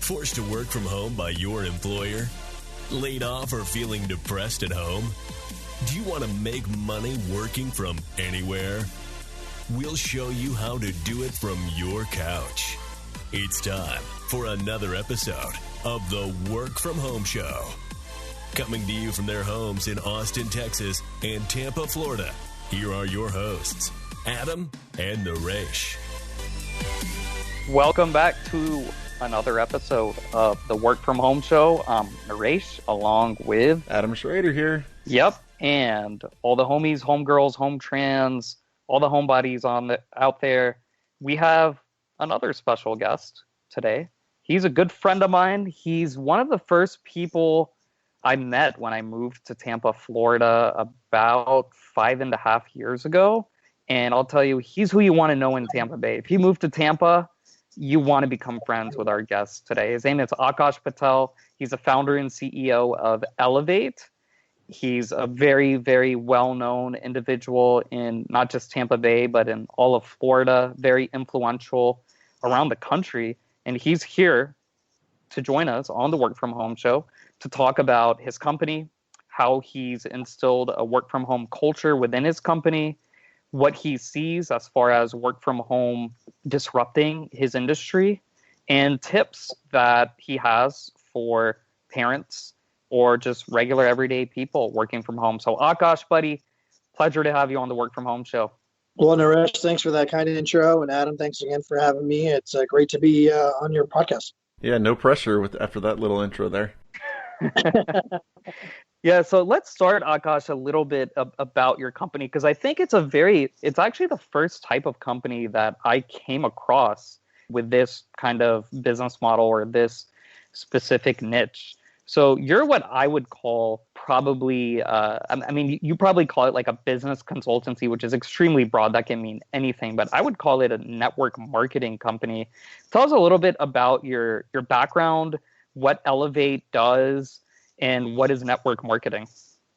Forced to work from home by your employer? Laid off or feeling depressed at home? Do you want to make money working from anywhere? We'll show you how to do it from your couch. It's time for another episode of the Work From Home Show. Coming to you from their homes in Austin, Texas and Tampa, Florida, here are your hosts, Adam and Naresh. Welcome back to another episode of the Work From Home Show. I'm Naresh, along with Adam Schrader here. Yep, and all the homies, homegirls, home trans, all the homebodies out there. We have another special guest today. He's a good friend of mine. He's one of the first people I met when I moved to Tampa, Florida, about 5.5 years ago. And I'll tell you, he's who you want to know in Tampa Bay. If you move to Tampa, you want to become friends with our guest today. His name is Aakash Patel. He's the founder and CEO of Elevate. He's a very, very well-known individual in not just Tampa Bay, but in all of Florida, very influential around the country. And he's here to join us on the Work From Home Show to talk about his company, how he's instilled a work from home culture within his company, what he sees as far as work from home disrupting his industry, and tips that he has for parents or just regular everyday people working from home. So Aakash, buddy, pleasure to have you on the Work From Home Show. Well, Naresh, thanks for that kind intro. And Adam, thanks again for having me. It's great to be on your podcast. Yeah, no pressure after that little intro there. Yeah, so let's start, Aakash, a little bit about your company, because I think it's actually the first type of company that I came across with this kind of business model or this specific niche. So you're what I would call probably, you probably call it like a business consultancy, which is extremely broad. That can mean anything, but I would call it a network marketing company. Tell us a little bit about your background, what Elevate does, and what is network marketing?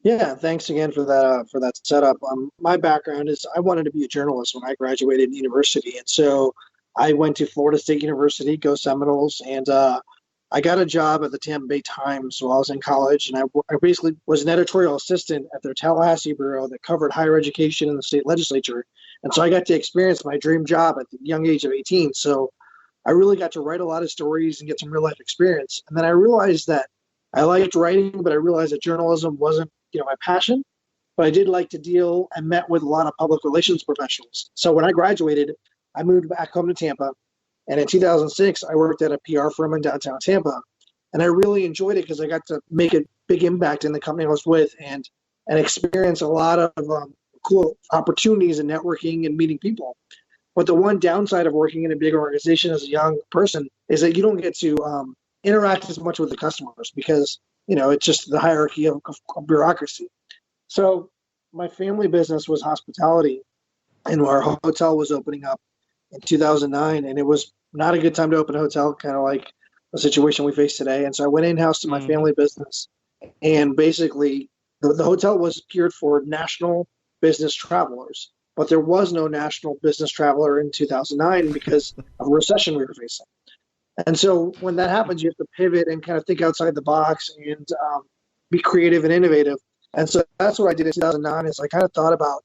Yeah, thanks again for that setup. My background is I wanted to be a journalist when I graduated university. And so I went to Florida State University, go Seminoles, and I got a job at the Tampa Bay Times while I was in college. And I basically was an editorial assistant at their Tallahassee bureau that covered higher education in the state legislature. And so I got to experience my dream job at the young age of 18. So I really got to write a lot of stories and get some real life experience. And then I realized that I liked writing, but I realized that journalism wasn't, my passion. But I did like to deal and met with a lot of public relations professionals. So when I graduated, I moved back home to Tampa. And in 2006, I worked at a PR firm in downtown Tampa. And I really enjoyed it because I got to make a big impact in the company I was with and experience a lot of cool opportunities in networking and meeting people. But the one downside of working in a big organization as a young person is that you don't get to interact as much with the customers because, it's just the hierarchy of bureaucracy. So my family business was hospitality, and our hotel was opening up in 2009, and it was not a good time to open a hotel, kind of like the situation we face today. And so I went in-house to my family business, and basically the hotel was geared for national business travelers, but there was no national business traveler in 2009 because of a recession we were facing. And so when that happens, you have to pivot and kind of think outside the box and be creative and innovative. And so that's what I did in 2009 is I kind of thought about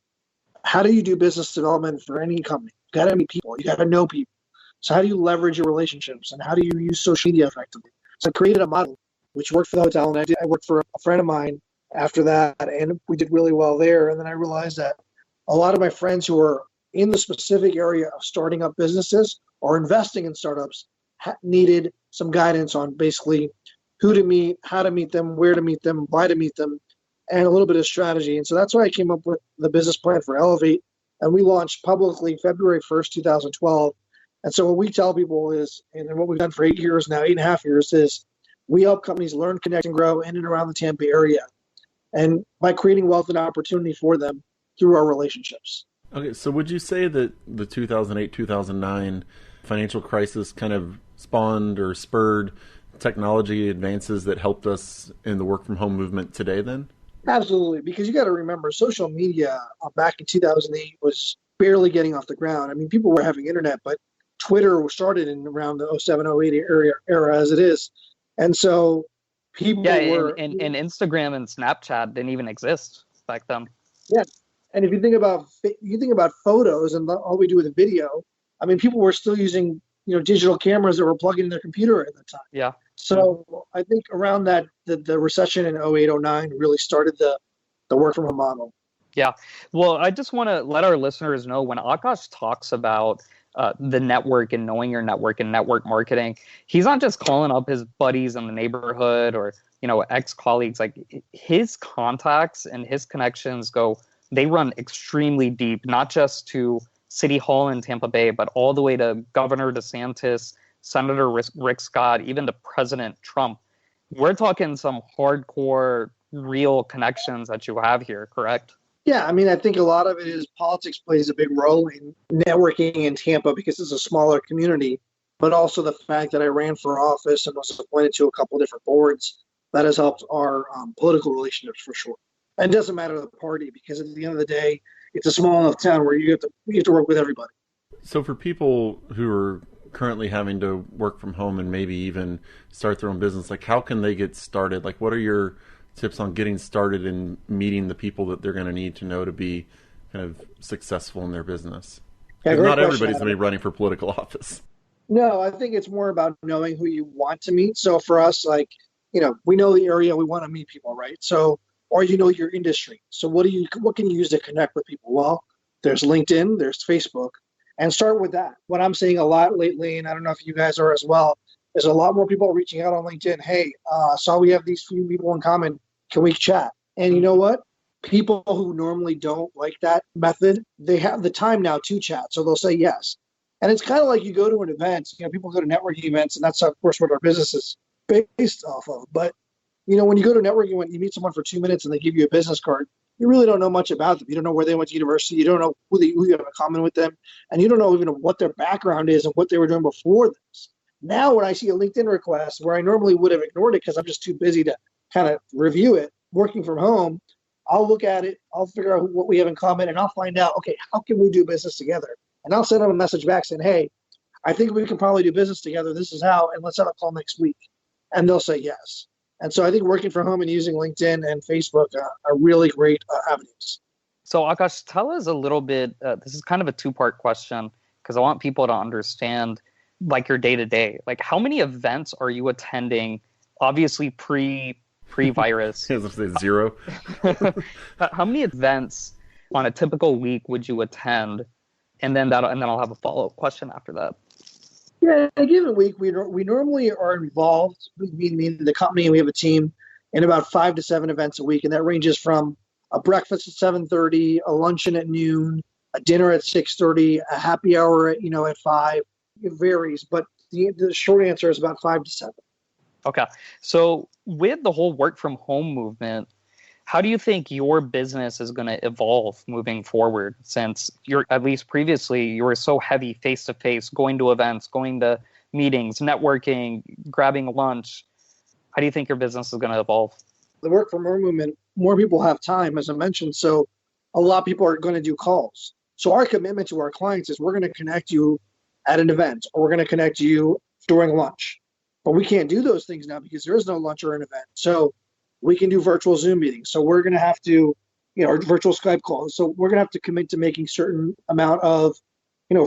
how do you do business development for any company? You got to meet people. You got to know people. So how do you leverage your relationships? And how do you use social media effectively? So I created a model which worked for the hotel. And I worked for a friend of mine after that. And we did really well there. And then I realized that a lot of my friends who are in the specific area of starting up businesses or investing in startups needed some guidance on basically who to meet, how to meet them, where to meet them, why to meet them, and a little bit of strategy. And so that's why I came up with the business plan for Elevate. And we launched publicly February 1st, 2012. And so what we tell people is, and what we've done for 8.5 years is we help companies learn, connect, and grow in and around the Tampa area. And by creating wealth and opportunity for them through our relationships. Okay, so would you say that the 2008, 2009 financial crisis kind of spawned or spurred technology advances that helped us in the work from home movement today then? Absolutely, because you got to remember social media back in 2008 was barely getting off the ground. I mean, people were having internet, but Twitter started in around the 07, 08 era as it is. And so people were... and Instagram and Snapchat didn't even exist back then. Yeah. And if you think about photos and all we do with a video, I mean, people were still using, digital cameras that were plugged in their computer at the time. Yeah. So I think around that, the recession in 08, 09 really started the work from home model. Yeah. Well, I just want to let our listeners know when Aakash talks about the network and knowing your network and network marketing, he's not just calling up his buddies in the neighborhood or, ex-colleagues. Like his contacts and his connections they run extremely deep, not just to City Hall in Tampa Bay, but all the way to Governor DeSantis, Senator Rick Scott, even to President Trump. We're talking some hardcore, real connections that you have here, correct? Yeah, I mean, I think a lot of it is politics plays a big role in networking in Tampa because it's a smaller community, but also the fact that I ran for office and was appointed to a couple different boards, that has helped our political relationships for sure. And it doesn't matter the party because at the end of the day, it's a small enough town where you have to work with everybody. So for people who are currently having to work from home and maybe even start their own business, like how can they get started? Like what are your tips on getting started and meeting the people that they're going to need to know to be kind of successful in their business? Yeah, not everybody's going to be running for political office. No, I think it's more about knowing who you want to meet. So for us, we know the area, we want to meet people, right? So, or your industry. So what can you use to connect with people? Well, there's LinkedIn, there's Facebook, and start with that. What I'm seeing a lot lately, and I don't know if you guys are as well, there's a lot more people reaching out on LinkedIn. Hey, saw we have these few people in common. Can we chat? And you know what? People who normally don't like that method, they have the time now to chat. So they'll say yes. And it's kind of like you go to an event. People go to networking events, and that's, of course, what our business is based off of. But, when you go to a networking event, you meet someone for 2 minutes and they give you a business card, you really don't know much about them. You don't know where they went to university. You don't know who you have in common with them. And you don't know even what their background is and what they were doing before this. Now, when I see a LinkedIn request where I normally would have ignored it because I'm just too busy to kind of review it, working from home, I'll look at it, I'll figure out what we have in common, and I'll find out, okay, how can we do business together? And I'll send them a message back saying, hey, I think we can probably do business together. This is how, and let's have a call next week. And they'll say yes. And so I think working from home and using LinkedIn and Facebook are really great avenues. So Aakash, tell us a little bit, this is kind of a two-part question because I want people to understand like your day-to-day. Like how many events are you attending, obviously pre-virus? I was going to say zero. Uh-huh. How many events on a typical week would you attend? And then I'll have a follow-up question after that. Yeah, in a given week, we normally are involved, meaning the company, and we have a team, in about 5 to 7 events a week. And that ranges from a breakfast at 7:30, a luncheon at noon, a dinner at 6:30, a happy hour at 5. It varies, but the short answer is about 5 to 7. Okay. So with the whole work from home movement, how do you think your business is going to evolve moving forward? Since at least previously, you were so heavy face-to-face, going to events, going to meetings, networking, grabbing lunch. How do you think your business is going to evolve? The work from home movement, more people have time, as I mentioned. So a lot of people are going to do calls. So our commitment to our clients is we're going to connect you at an event, or we're going to connect you during lunch. But we can't do those things now because there is no lunch or an event. So we can do virtual Zoom meetings. So we're going to have to, or virtual Skype calls. So we're going to have to commit to making certain amount of,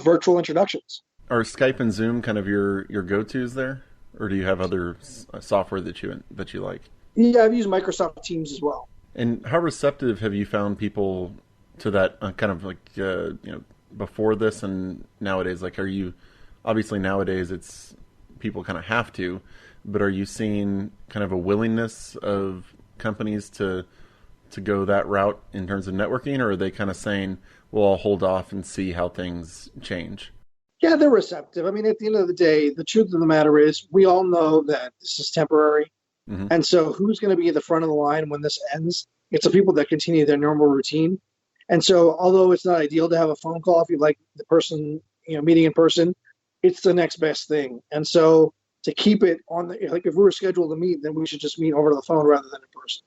virtual introductions. Are Skype and Zoom kind of your go-tos there? Or do you have other software that you like? Yeah, I've used Microsoft Teams as well. And how receptive have you found people to that kind of like, before this and nowadays? Like, obviously nowadays it's people kind of have to, but are you seeing kind of a willingness of companies to go that route in terms of networking, or are they kind of saying, well, I'll hold off and see how things change? Yeah, they're receptive. I mean, at the end of the day, the truth of the matter is we all know that this is temporary. Mm-hmm. And so who's going to be at the front of the line when this ends? It's the people that continue their normal routine. And so although it's not ideal to have a phone call if you like the person, meeting in person, it's the next best thing. And so to keep it on if we were scheduled to meet, then we should just meet over the phone rather than in person.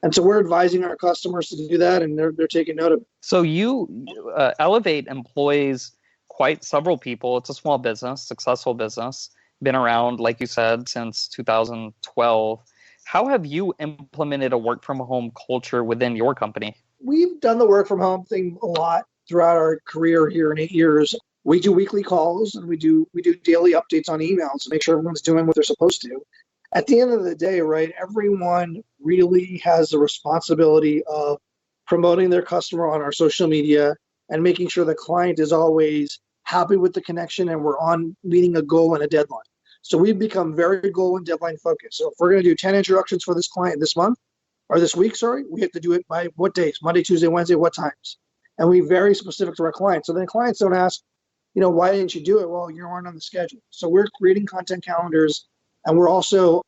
And so we're advising our customers to do that, and they're taking note of it. So you elevate employees quite several people. It's a small business, successful business, been around, like you said, since 2012. How have you implemented a work from home culture within your company? We've done the work from home thing a lot throughout our career here in 8 years. We do weekly calls and we do daily updates on emails to make sure everyone's doing what they're supposed to. At the end of the day, right, everyone really has the responsibility of promoting their customer on our social media and making sure the client is always happy with the connection and we're on meeting a goal and a deadline. So we've become very goal and deadline focused. So if we're going to do 10 introductions for this client this month, or this week, sorry, we have to do it by what days? Monday, Tuesday, Wednesday, what times? And we're very specific to our clients. So then clients don't ask, why didn't you do it? Well, you aren't on the schedule. So we're creating content calendars, and we're also,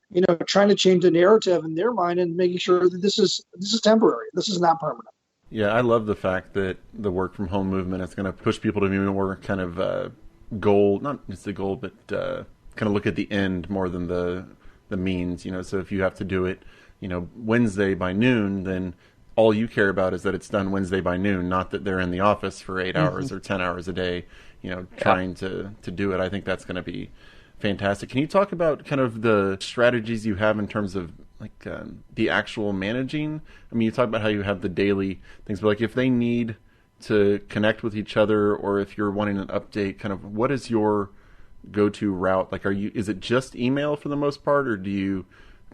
trying to change the narrative in their mind and making sure that this is temporary. This is not permanent. Yeah, I love the fact that the work from home movement is going to push people to be more kind of goal, not just the goal, but kind of look at the end more than the means. So if you have to do it, Wednesday by noon, then all you care about is that it's done Wednesday by noon, not that they're in the office for 8 hours or 10 hours a day, trying to do it. I think that's going to be fantastic. Can you talk about kind of the strategies you have in terms of like the actual managing? I mean, you talk about how you have the daily things, but like if they need to connect with each other or if you're wanting an update, kind of what is your go-to route? Like, is it just email for the most part, or do you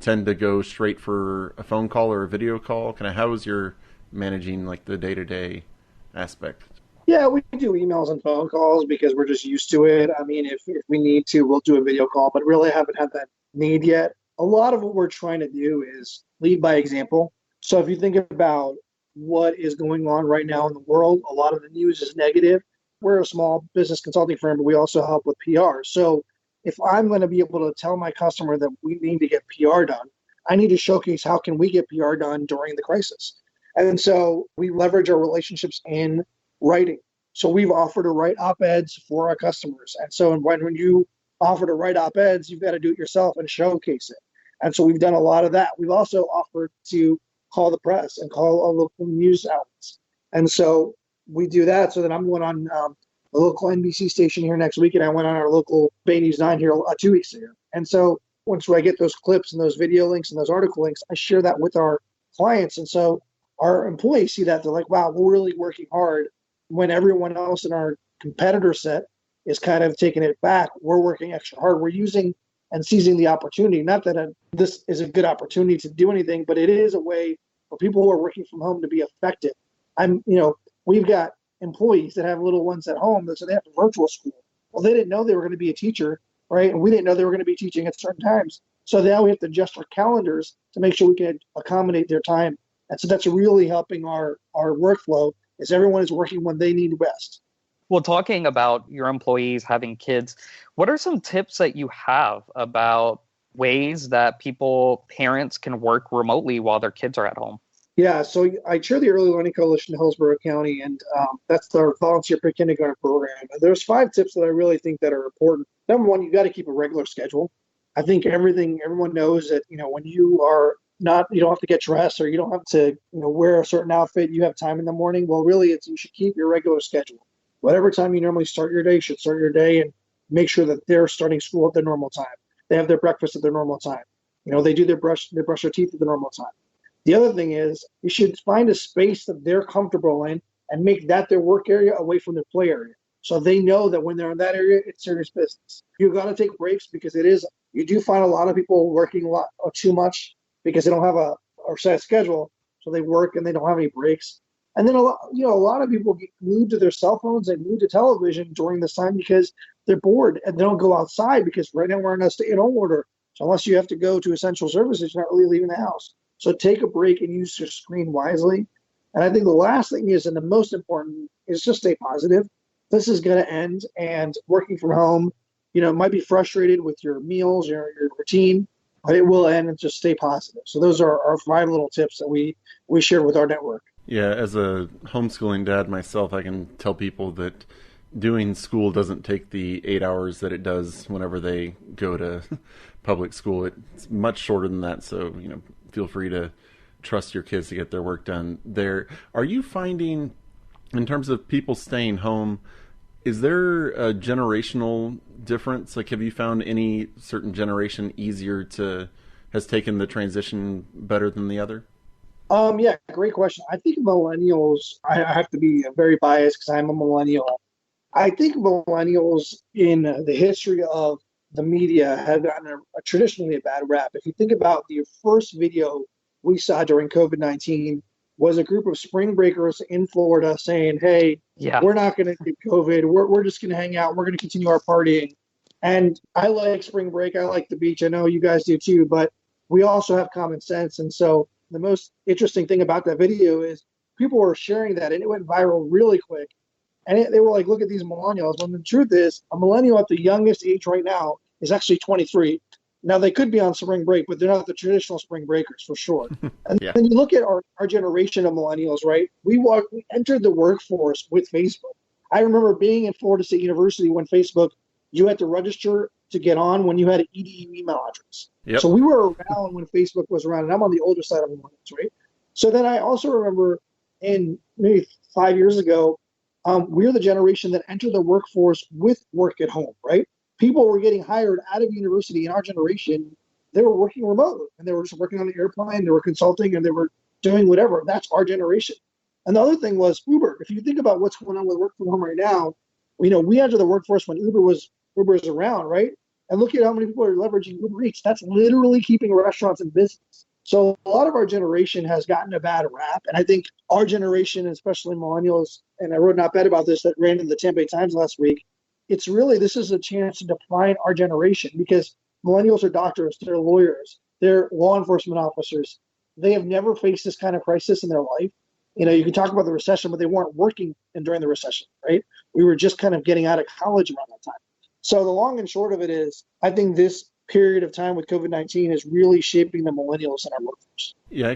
tend to go straight for a phone call or a video call? Kind of how is your managing like the day-to-day aspect? Yeah, we do emails and phone calls because we're just used to it. I mean, if we need to, we'll do a video call, but really haven't had that need yet. A lot of what we're trying to do is lead by example. So if you think about what is going on right now in the world, a lot of the news is negative. We're a small business consulting firm, but we also help with PR. So if I'm going to be able to tell my customer that we need to get PR done, I need to showcase how can we get PR done during the crisis. And so we leverage our relationships in writing. So we've offered to write op-eds for our customers. And so when you offer to write op-eds, you've got to do it yourself and showcase it. And so we've done a lot of that. We've also offered to call the press and call our local news outlets. And so we do that. So then I'm going on a local NBC station here next week, and I went on our local Bay News 9 here 2 weeks ago. And so once I get those clips and those video links and those article links, I share that with our clients. And so our employees see that. They're like, wow, we're really working hard. When everyone else in our competitor set is kind of taking it back, we're working extra hard. We're using and seizing the opportunity. Not that this is a good opportunity to do anything, but it is a way for people who are working from home to be effective. We've got employees that have little ones at home, so they have to virtual school. Well, they didn't know they were going to be a teacher, right? And we didn't know they were going to be teaching at certain times. So now we have to adjust our calendars to make sure we can accommodate their time. And so that's really helping our workflow, is everyone is working when they need best. Well, talking about your employees having kids, what are some tips that you have about ways that parents can work remotely while their kids are at home? Yeah, so I chair the Early Learning Coalition in Hillsborough County, and that's our volunteer pre-kindergarten program. And there's 5 tips that I really think that are important. Number 1, you got to keep a regular schedule. I think everyone knows that, when you are you don't have to get dressed or you don't have to, wear a certain outfit. You have time in the morning. Well, really, you should keep your regular schedule. Whatever time you normally start your day, you should start your day and make sure that they're starting school at their normal time. They have their breakfast at their normal time. They do they brush their teeth at the normal time. The other thing is you should find a space that they're comfortable in and make that their work area away from their play area. So they know that when they're in that area, it's serious business. You've got to take breaks because you do find a lot of people working a lot or too much because they don't have a set schedule. So they work and they don't have any breaks. And then a lot of people get glued to their cell phones and glued to television during this time because they're bored and they don't go outside because right now we're in a stay-at-home order. So unless you have to go to essential services, you're not really leaving the house. So take a break and use your screen wisely. And I think the last thing is, and the most important, is just stay positive. This is going to end, and working from home, might be frustrated with your meals, your routine, but it will end, and just stay positive. So those are our 5 little tips that we share with our network. Yeah, as a homeschooling dad myself, I can tell people that doing school doesn't take the 8 hours that it does whenever they go to public school. It's much shorter than that, so feel free to trust your kids to get their work done there. Are you finding, in terms of people staying home, Is there a generational difference? Like, have you found any certain generation has taken the transition better than the other? Yeah, great question. I think millennials, I have to be very biased because I'm a millennial. I think millennials in the history of the media have gotten traditionally a bad rap. If you think about the first video we saw during COVID-19 was a group of spring breakers in Florida saying, hey, Yeah. we're not going to get COVID. We're just going to hang out. We're going to continue our partying. And I like spring break. I like the beach. I know you guys do too, but we also have common sense. And so the most interesting thing about that video is people were sharing that and it went viral really quick. And they were like, look at these millennials. When the truth is, a millennial at the youngest age right now is actually 23. Now, they could be on spring break, but they're not the traditional spring breakers for sure. And Yeah. then you look at our generation of millennials, right? We entered the workforce with Facebook. I remember being in Florida State University when Facebook, you had to register to get on when you had an EDU email address. Yep. So we were around when Facebook was around, and I'm on the older side of millennials, right? So then I also remember in maybe 5 years ago, we're the generation that entered the workforce with work at home, right? People were getting hired out of university in our generation. They were working remotely and they were just working on the airplane. They were consulting and they were doing whatever. That's our generation. And the other thing was Uber. If you think about what's going on with work from home right now, we entered the workforce when Uber was around, right? And look at how many people are leveraging Uber Eats. That's literally keeping restaurants in business. So a lot of our generation has gotten a bad rap. And I think our generation, especially millennials, and I wrote an op-ed about this that ran in the Tampa Bay Times last week, this is a chance to define our generation because millennials are doctors, they're lawyers, they're law enforcement officers. They have never faced this kind of crisis in their life. You can talk about the recession, but they weren't working during the recession, right? We were just kind of getting out of college around that time. So the long and short of it is, I think this period of time with COVID-19 is really shaping the millennials in our workforce. Yeah,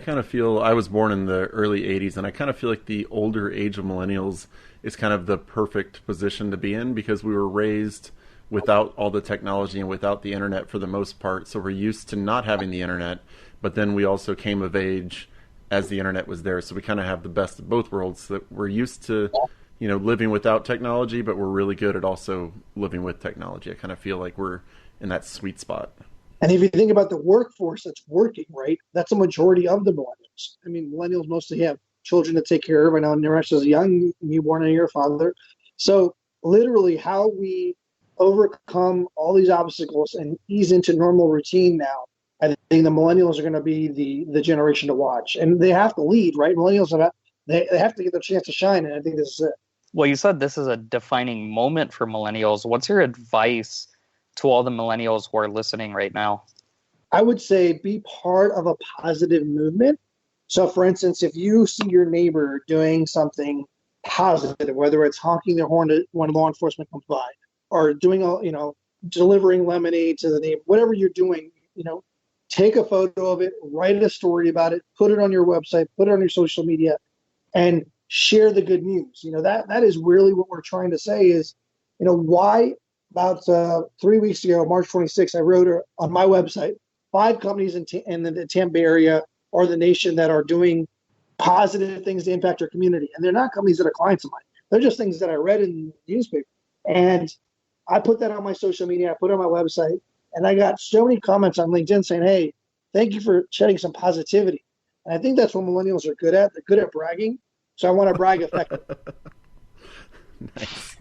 I was born in the early 80s, and I kind of feel like the older age of millennials is kind of the perfect position to be in because we were raised without all the technology and without the internet for the most part. So we're used to not having the internet, but then we also came of age as the internet was there. So we kind of have the best of both worlds. That we're used to, living without technology, but we're really good at also living with technology. I kind of feel like we're in that sweet spot. And if you think about the workforce that's working, right, that's a majority of the millennials. I mean, millennials mostly have children to take care of. I know Naresh is a young newborn and your father. So literally how we overcome all these obstacles and ease into normal routine now, I think the millennials are going to be the generation to watch. And they have to lead, right? Millennials, they have to get their chance to shine, and I think this is it. Well, you said this is a defining moment for millennials. What's your advice to all the millennials who are listening right now? I would say be part of a positive movement. So, for instance, if you see your neighbor doing something positive, whether it's honking their horn when law enforcement comes by, or doing delivering lemonade to the neighbor, whatever you're doing, take a photo of it, write a story about it, put it on your website, put it on your social media, and share the good news. That is really what we're trying to say is, why about 3 weeks ago, March 26th, I wrote on my website, 5 companies in the Tampa Bay area or the nation that are doing positive things to impact our community. And they're not companies that are clients of mine. They're just things that I read in the newspaper. And I put that on my social media, I put it on my website, and I got so many comments on LinkedIn saying, hey, thank you for shedding some positivity. And I think that's what millennials are good at. They're good at bragging. So I want to brag effectively. Nice.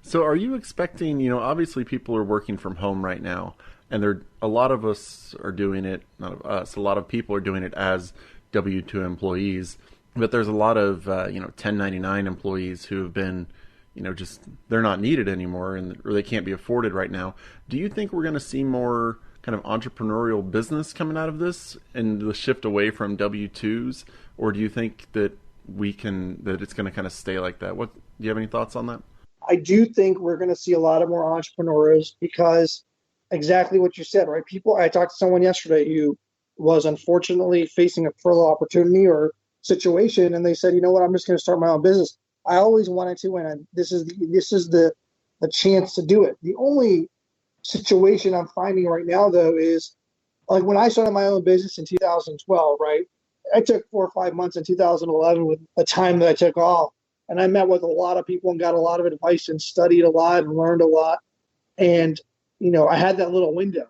So are you expecting, obviously people are working from home right now, and a lot of us are doing it, not of us, a lot of people are doing it as W-2 employees, but there's a lot of, 1099 employees who have been, they're not needed anymore or they can't be afforded right now. Do you think we're going to see more kind of entrepreneurial business coming out of this and the shift away from W-2s, or do you think that it's going to kind of stay like that? Do you have any thoughts on that? I do think we're going to see a lot of more entrepreneurs because exactly what you said, right? I talked to someone yesterday who was unfortunately facing a furlough opportunity or situation, and they said, you know what, I'm just going to start my own business. I always wanted to, and this is the chance to do it. The only situation I'm finding right now, though, is like when I started my own business in 2012, right? I took 4 or 5 months in 2011 with a time that I took off. and I met with a lot of people and got a lot of advice and studied a lot and learned a lot. And, I had that little window.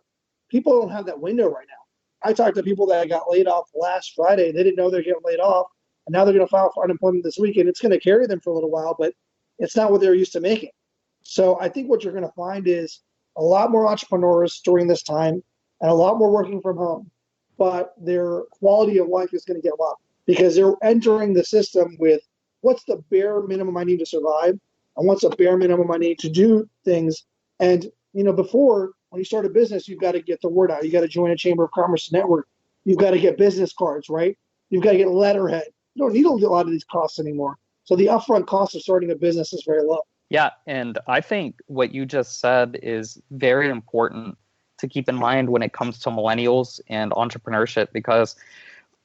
People don't have that window right now. I talked to people that got laid off last Friday. They didn't know they're getting laid off, and now they're going to file for unemployment this week, and it's going to carry them for a little while, but it's not what they're used to making. So I think what you're going to find is a lot more entrepreneurs during this time and a lot more working from home, but their quality of life is going to get low because they're entering the system with what's the bare minimum I need to survive and what's the bare minimum I need to do things. And, before, when you start a business, you've got to get the word out. You got to join a Chamber of Commerce network. You've got to get business cards, right? You've got to get letterhead. You don't need a lot of these costs anymore. So the upfront cost of starting a business is very low. Yeah, and I think what you just said is very important to keep in mind when it comes to millennials and entrepreneurship, because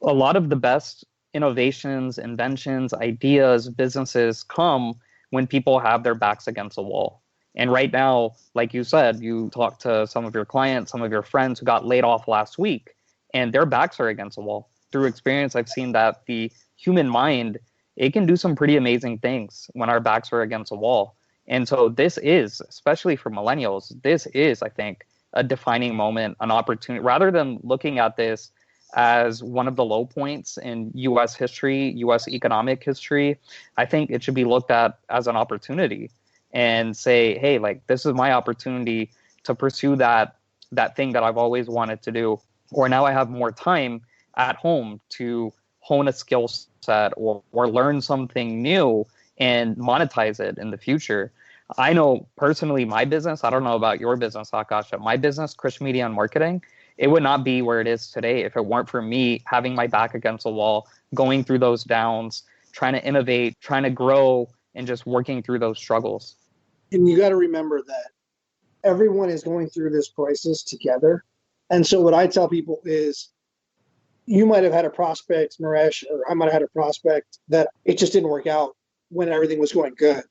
a lot of the best innovations, inventions, ideas, businesses come when people have their backs against a wall. And right now, like you said, you talked to some of your clients, some of your friends who got laid off last week, and their backs are against a wall. Through experience, I've seen that the human mind, it can do some pretty amazing things when our backs are against a wall. And so this is, especially for millennials, this is, I think, a defining moment, an opportunity, rather than looking at this as one of the low points in U.S. history, U.S. economic history. I think it should be looked at as an opportunity and say, hey, like, this is my opportunity to pursue that thing that I've always wanted to do. Or now I have more time at home to hone a skill set or learn something new and monetize it in the future. I know personally my business, I don't know about your business, Aakash, but my business, Christian Media and Marketing, it would not be where it is today if it weren't for me having my back against a wall, going through those downs, trying to innovate, trying to grow, and just working through those struggles. And you got to remember that everyone is going through this crisis together. And so what I tell people is, you might have had a prospect, Naresh, or I might have had a prospect that it just didn't work out when everything was going good.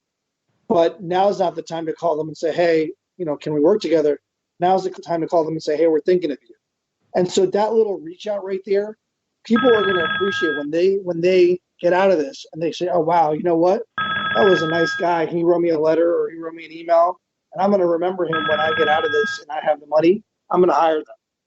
But now's not the time to call them and say, hey, can we work together? Now's the time to call them and say, hey, we're thinking of you. And so that little reach out right there, people are going to appreciate when they get out of this and they say, oh, wow, you know what? That was a nice guy. He wrote me a letter or he wrote me an email, and I'm going to remember him when I get out of this and I have the money. I'm going to hire them.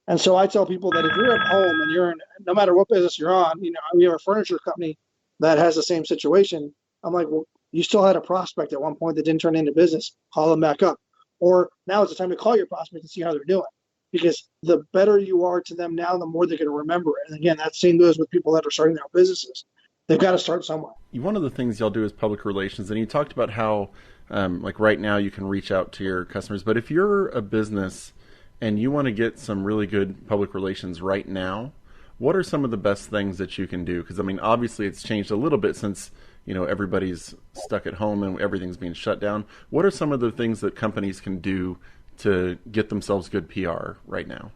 And so I tell people that if you're at home and you're in, no matter what business you're on, we have a furniture company that has the same situation. I'm like, well, you still had a prospect at one point that didn't turn into business. Call them back up. Or now it's the time to call your prospect and see how they're doing. Because the better you are to them now, the more they're going to remember it. And again, that same goes with people that are starting their own businesses. They've got to start somewhere. One of the things y'all do is public relations, and you talked about how, like right now, you can reach out to your customers. But if you're a business and you want to get some really good public relations right now, what are some of the best things that you can do? Because, I mean, obviously it's changed a little bit since, everybody's stuck at home and everything's being shut down. What are some of the things that companies can do to get themselves good PR right now?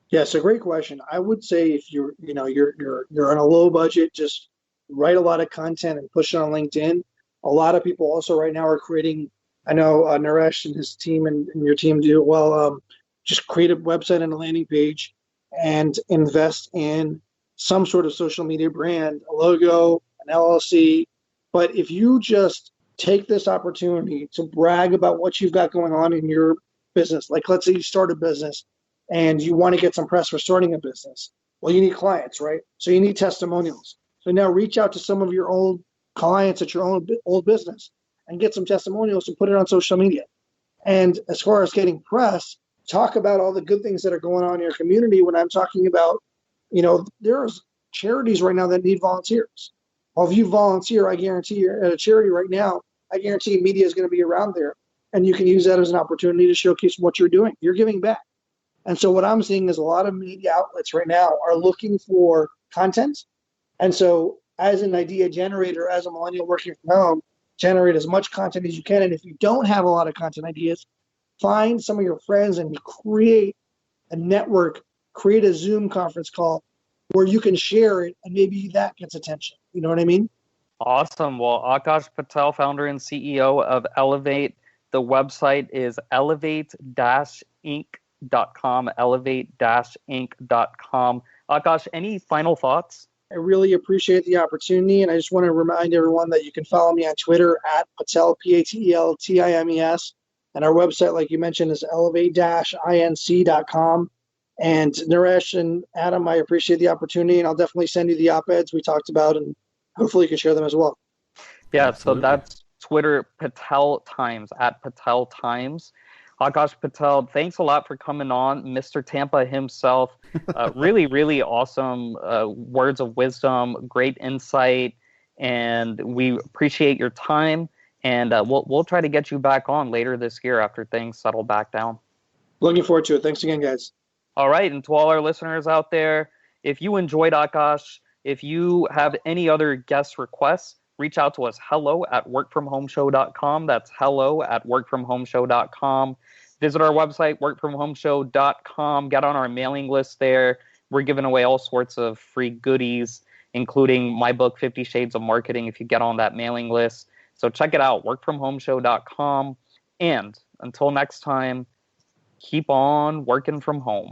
Yeah, it's a great question. I would say if you're on a low budget, just write a lot of content and push it on LinkedIn. A lot of people also right now are creating. I know Naresh and his team and your team do it well. Just create a website and a landing page, and invest in some sort of social media brand, a logo, an LLC. But if you just take this opportunity to brag about what you've got going on in your business, like let's say you start a business and you want to get some press for starting a business. Well, you need clients, right? So you need testimonials. So now reach out to some of your old clients at your own old business and get some testimonials and put it on social media. And as far as getting press, talk about all the good things that are going on in your community. When I'm talking about, there's charities right now that need volunteers. Well, if you volunteer, I guarantee you're at a charity right now, I guarantee media is going to be around there. And you can use that as an opportunity to showcase what you're doing. You're giving back. And so what I'm seeing is a lot of media outlets right now are looking for content. And so as an idea generator, as a millennial working from home, generate as much content as you can. And if you don't have a lot of content ideas, find some of your friends and create a network, create a Zoom conference call where you can share it and maybe that gets attention. You know what I mean? Awesome. Well, Aakash Patel, founder and CEO of Elevate. The website is elevate-inc.com, elevate-inc.com. Aakash, any final thoughts I really appreciate the opportunity, and I just want to remind everyone that you can follow me on Twitter at Patel, Pateltimes, and our website, like you mentioned, is elevate-inc.com. And Naresh and Adam, I appreciate the opportunity, and I'll definitely send you the op-eds we talked about, and hopefully you can share them as well. Yeah, Absolutely. so that's Twitter, Patel Times, at Patel Times. Aakash Patel, thanks a lot for coming on, Mr. Tampa himself. Really, really awesome words of wisdom, great insight, and we appreciate your time. And we'll try to get you back on later this year after things settle back down. Looking forward to it. Thanks again, guys. All right, and to all our listeners out there, if you enjoyed Aakash, if you have any other guest requests, reach out to us, hello@workfromhomeshow.com. That's hello@workfromhomeshow.com. Visit our website, workfromhomeshow.com. Get on our mailing list there. We're giving away all sorts of free goodies, including my book, 50 Shades of Marketing, if you get on that mailing list. So check it out, workfromhomeshow.com. And until next time, keep on working from home.